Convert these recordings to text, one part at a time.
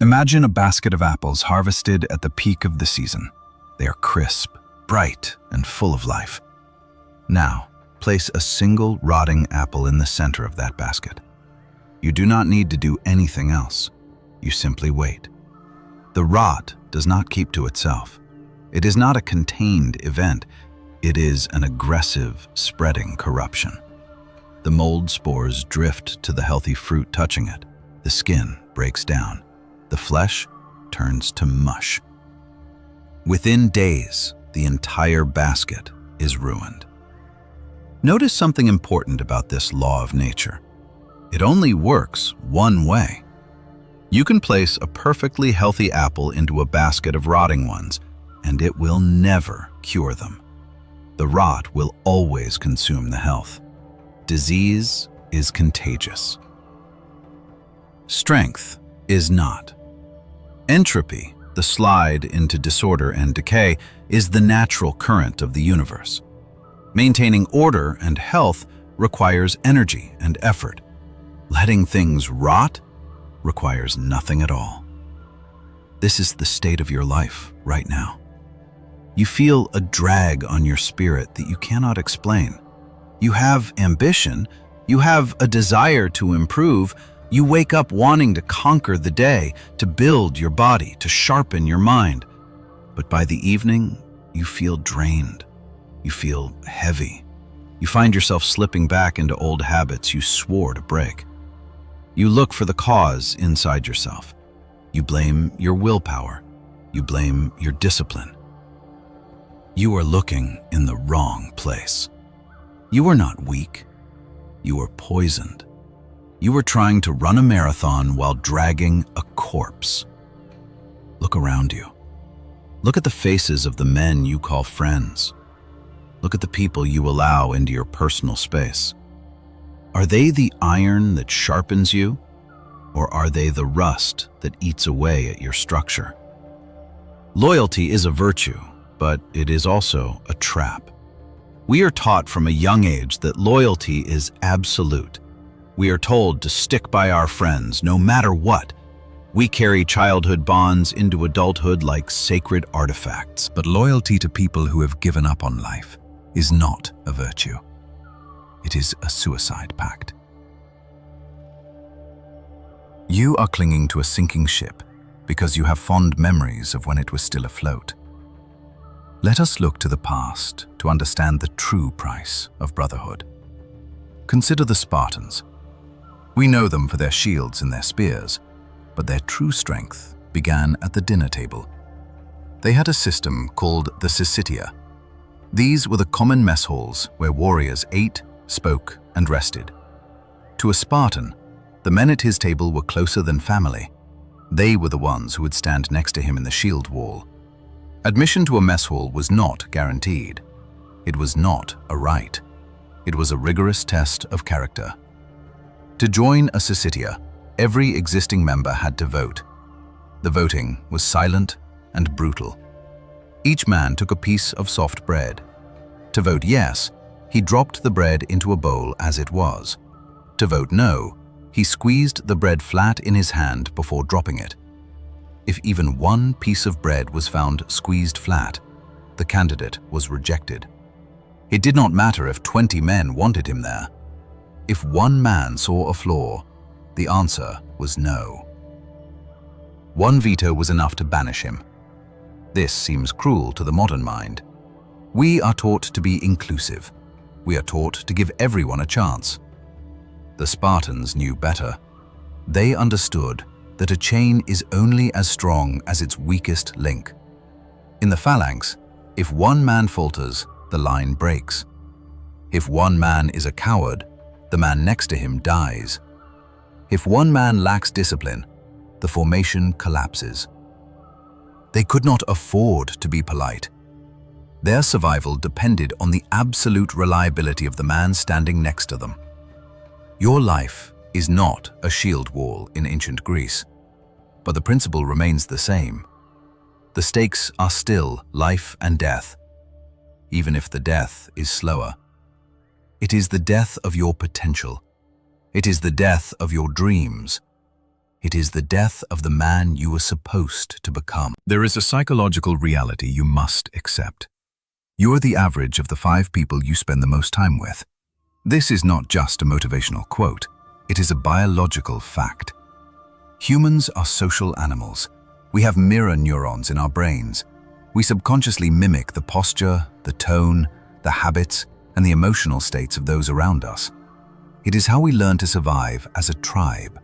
Imagine a basket of apples harvested at the peak of the season. They are crisp, bright, and full of life. Now, place a single rotting apple in the center of that basket. You do not need to do anything else. You simply wait. The rot does not keep to itself. It is not a contained event. It is an aggressive, spreading corruption. The mold spores drift to the healthy fruit touching it. The skin breaks down. The flesh turns to mush. Within days, the entire basket is ruined. Notice something important about this law of nature. It only works one way. You can place a perfectly healthy apple into a basket of rotting ones, and it will never cure them. The rot will always consume the health. Disease is contagious. Strength is not. Entropy, the slide into disorder and decay, is the natural current of the universe. Maintaining order and health requires energy and effort. Letting things rot requires nothing at all. This is the state of your life right now. You feel a drag on your spirit that you cannot explain. You have ambition, you have a desire to improve, you wake up wanting to conquer the day, to build your body, to sharpen your mind. But by the evening, you feel drained. You feel heavy. You find yourself slipping back into old habits you swore to break. You look for the cause inside yourself. You blame your willpower. You blame your discipline. You are looking in the wrong place. You are not weak. You are poisoned. You are trying to run a marathon while dragging a corpse. Look around you. Look at the faces of the men you call friends. Look at the people you allow into your personal space. Are they the iron that sharpens you, or are they the rust that eats away at your structure? Loyalty is a virtue, but it is also a trap. We are taught from a young age that loyalty is absolute. We are told to stick by our friends no matter what. We carry childhood bonds into adulthood like sacred artifacts. But loyalty to people who have given up on life is not a virtue. It is a suicide pact. You are clinging to a sinking ship because you have fond memories of when it was still afloat. Let us look to the past to understand the true price of brotherhood. Consider the Spartans. We know them for their shields and their spears, but their true strength began at the dinner table. They had a system called the Syssitia. These were the common mess halls where warriors ate, spoke, and rested. To a Spartan, the men at his table were closer than family. They were the ones who would stand next to him in the shield wall. Admission to a mess hall was not guaranteed. It was not a right. It was a rigorous test of character. To join a Syssitia, every existing member had to vote. The voting was silent and brutal. Each man took a piece of soft bread. To vote yes, he dropped the bread into a bowl as it was. To vote no, he squeezed the bread flat in his hand before dropping it. If even one piece of bread was found squeezed flat, the candidate was rejected. It did not matter if 20 men wanted him there. If one man saw a flaw, the answer was no. One veto was enough to banish him. This seems cruel to the modern mind. We are taught to be inclusive. We are taught to give everyone a chance. The Spartans knew better. They understood that a chain is only as strong as its weakest link. In the phalanx, if one man falters, the line breaks. If one man is a coward, the man next to him dies. If one man lacks discipline, the formation collapses. They could not afford to be polite. Their survival depended on the absolute reliability of the man standing next to them. Your life is not a shield wall in ancient Greece, but the principle remains the same. The stakes are still life and death, even if the death is slower. It is the death of your potential. It is the death of your dreams. It is the death of the man you were supposed to become. There is a psychological reality you must accept. You are the average of the 5 people you spend the most time with. This is not just a motivational quote. It is a biological fact. Humans are social animals. We have mirror neurons in our brains. We subconsciously mimic the posture, the tone, the habits, and the emotional states of those around us. It is how we learn to survive as a tribe.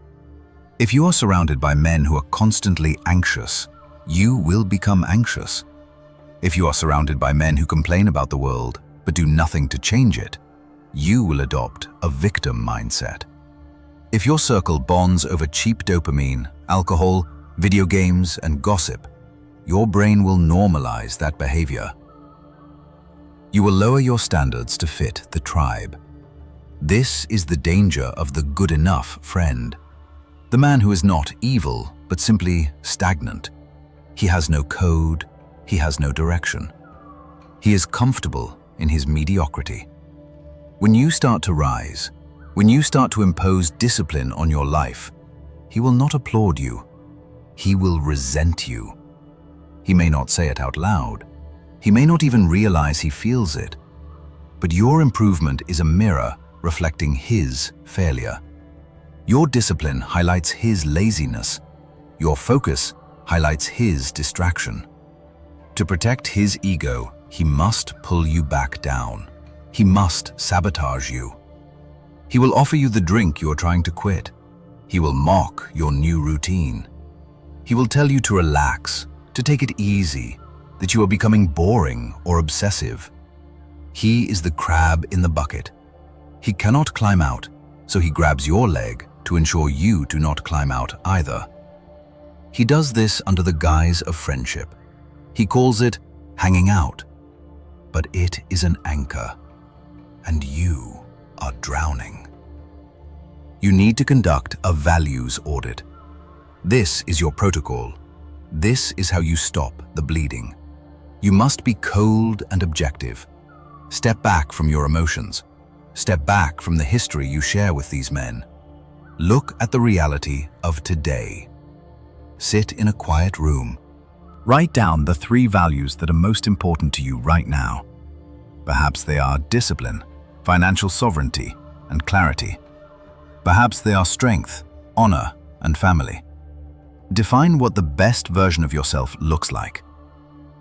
If you are surrounded by men who are constantly anxious, you will become anxious. If you are surrounded by men who complain about the world but do nothing to change it, you will adopt a victim mindset. If your circle bonds over cheap dopamine, alcohol, video games, and gossip, your brain will normalize that behavior. You will lower your standards to fit the tribe. This is the danger of the good enough friend. The man who is not evil, but simply stagnant. He has no code, he has no direction. He is comfortable in his mediocrity. When you start to rise, when you start to impose discipline on your life, he will not applaud you. He will resent you. He may not say it out loud. He may not even realize he feels it. But your improvement is a mirror reflecting his failure. Your discipline highlights his laziness. Your focus highlights his distraction. To protect his ego, he must pull you back down. He must sabotage you. He will offer you the drink you are trying to quit. He will mock your new routine. He will tell you to relax, to take it easy, that you are becoming boring or obsessive. He is the crab in the bucket. He cannot climb out, so he grabs your leg to ensure you do not climb out either. He does this under the guise of friendship. He calls it hanging out, but it is an anchor, and you are drowning. You need to conduct a values audit. This is your protocol. This is how you stop the bleeding. You must be cold and objective. Step back from your emotions. Step back from the history you share with these men. Look at the reality of today. Sit in a quiet room. Write down the 3 values that are most important to you right now. Perhaps they are discipline, financial sovereignty, and clarity. Perhaps they are strength, honor, and family. Define what the best version of yourself looks like.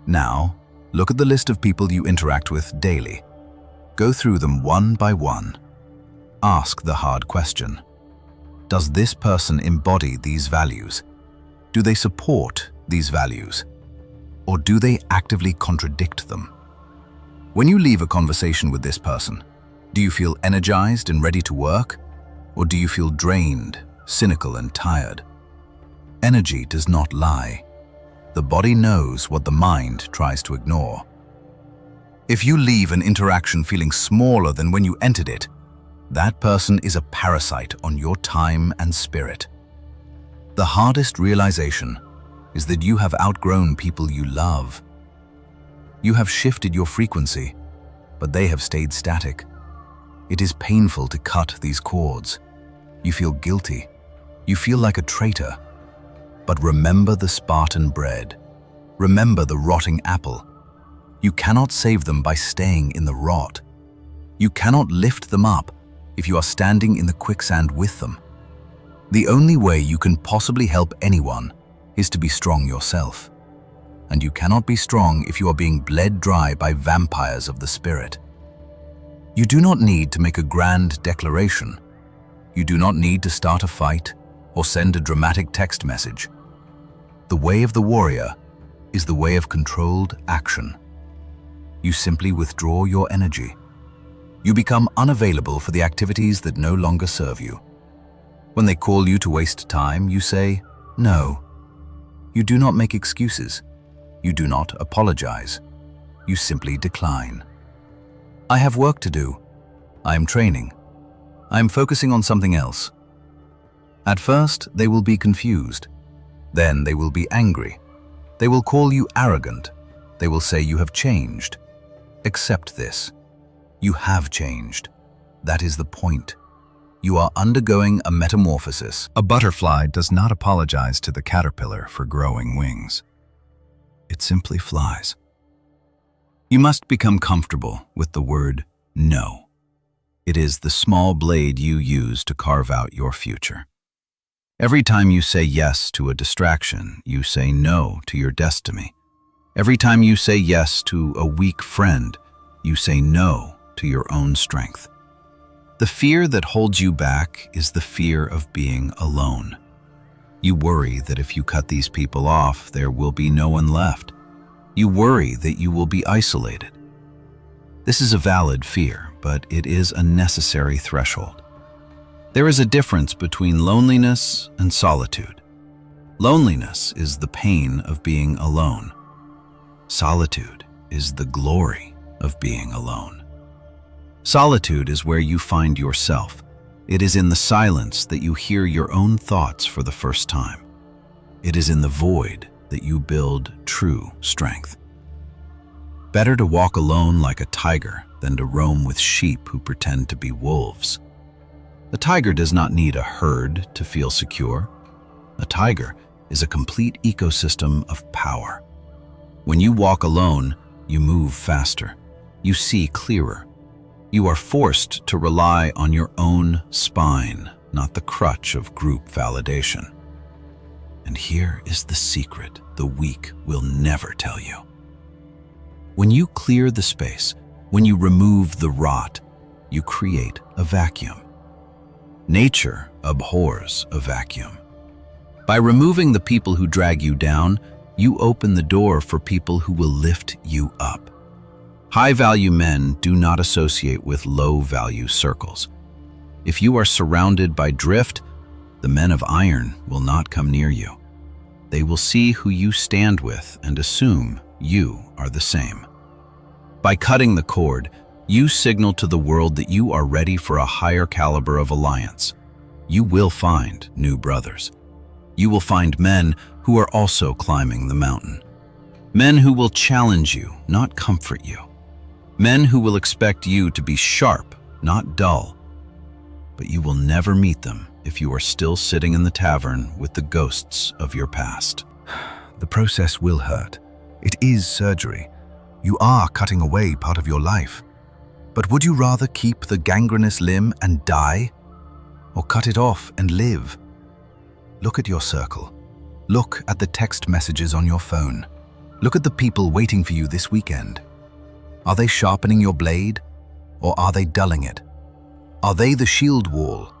Now, look at the list of people you interact with daily. Go through them one by one. Ask the hard question. Does this person embody these values? Do they support these values? Or do they actively contradict them? When you leave a conversation with this person, do you feel energized and ready to work? Or do you feel drained, cynical, and tired? Energy does not lie. The body knows what the mind tries to ignore. If you leave an interaction feeling smaller than when you entered it, that person is a parasite on your time and spirit. The hardest realization is that you have outgrown people you love. You have shifted your frequency, but they have stayed static. It is painful to cut these cords. You feel guilty. You feel like a traitor. But remember the Spartan bread. Remember the rotting apple. You cannot save them by staying in the rot. You cannot lift them up if you are standing in the quicksand with them. The only way you can possibly help anyone is to be strong yourself. And you cannot be strong if you are being bled dry by vampires of the spirit. You do not need to make a grand declaration. You do not need to start a fight or send a dramatic text message. The way of the warrior is the way of controlled action. You simply withdraw your energy. You become unavailable for the activities that no longer serve you. When they call you to waste time, you say, no. You do not make excuses. You do not apologize. You simply decline. I have work to do. I am training. I am focusing on something else. At first, they will be confused. Then they will be angry. They will call you arrogant. They will say you have changed. Accept this. You have changed. That is the point. You are undergoing a metamorphosis. A butterfly does not apologize to the caterpillar for growing wings. It simply flies. You must become comfortable with the word no. It is the small blade you use to carve out your future. Every time you say yes to a distraction, you say no to your destiny. Every time you say yes to a weak friend, you say no to your own strength. The fear that holds you back is the fear of being alone. You worry that if you cut these people off, there will be no one left. You worry that you will be isolated. This is a valid fear, but it is a necessary threshold. There is a difference between loneliness and solitude. Loneliness is the pain of being alone. Solitude is the glory of being alone. Solitude is where you find yourself. It is in the silence that you hear your own thoughts for the first time. It is in the void that you build true strength. Better to walk alone like a tiger than to roam with sheep who pretend to be wolves. A tiger does not need a herd to feel secure. A tiger is a complete ecosystem of power. When you walk alone, you move faster. You see clearer. You are forced to rely on your own spine, not the crutch of group validation. And here is the secret the weak will never tell you. When you clear the space, when you remove the rot, you create a vacuum. Nature abhors a vacuum. By removing the people who drag you down, you open the door for people who will lift you up. High-value men do not associate with low-value circles. If you are surrounded by drift, the men of iron will not come near you. They will see who you stand with and assume you are the same. By cutting the cord, you signal to the world that you are ready for a higher caliber of alliance. You will find new brothers. You will find men who are also climbing the mountain. Men who will challenge you, not comfort you. Men who will expect you to be sharp, not dull. But you will never meet them if you are still sitting in the tavern with the ghosts of your past. The process will hurt. It is surgery. You are cutting away part of your life. But would you rather keep the gangrenous limb and die, or cut it off and live? Look at your circle. Look at the text messages on your phone. Look at the people waiting for you this weekend. Are they sharpening your blade, or are they dulling it? Are they the shield wall,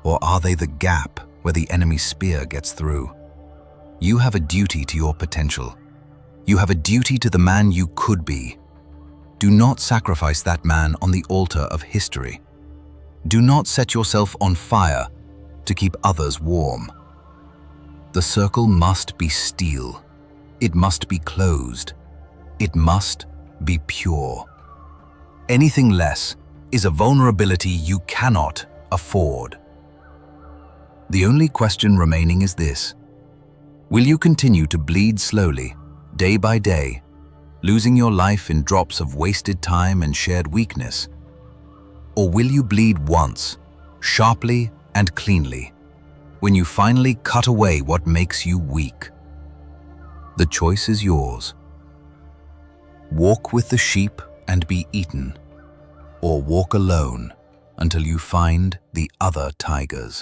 or are they the gap where the enemy's spear gets through? You have a duty to your potential. You have a duty to the man you could be. Do not sacrifice that man on the altar of history. Do not set yourself on fire to keep others warm. The circle must be steel. It must be closed. It must be pure. Anything less is a vulnerability you cannot afford. The only question remaining is this: will you continue to bleed slowly, day by day, losing your life in drops of wasted time and shared weakness? Or will you bleed once, sharply and cleanly, when you finally cut away what makes you weak? The choice is yours. Walk with the sheep and be eaten, or walk alone until you find the other tigers.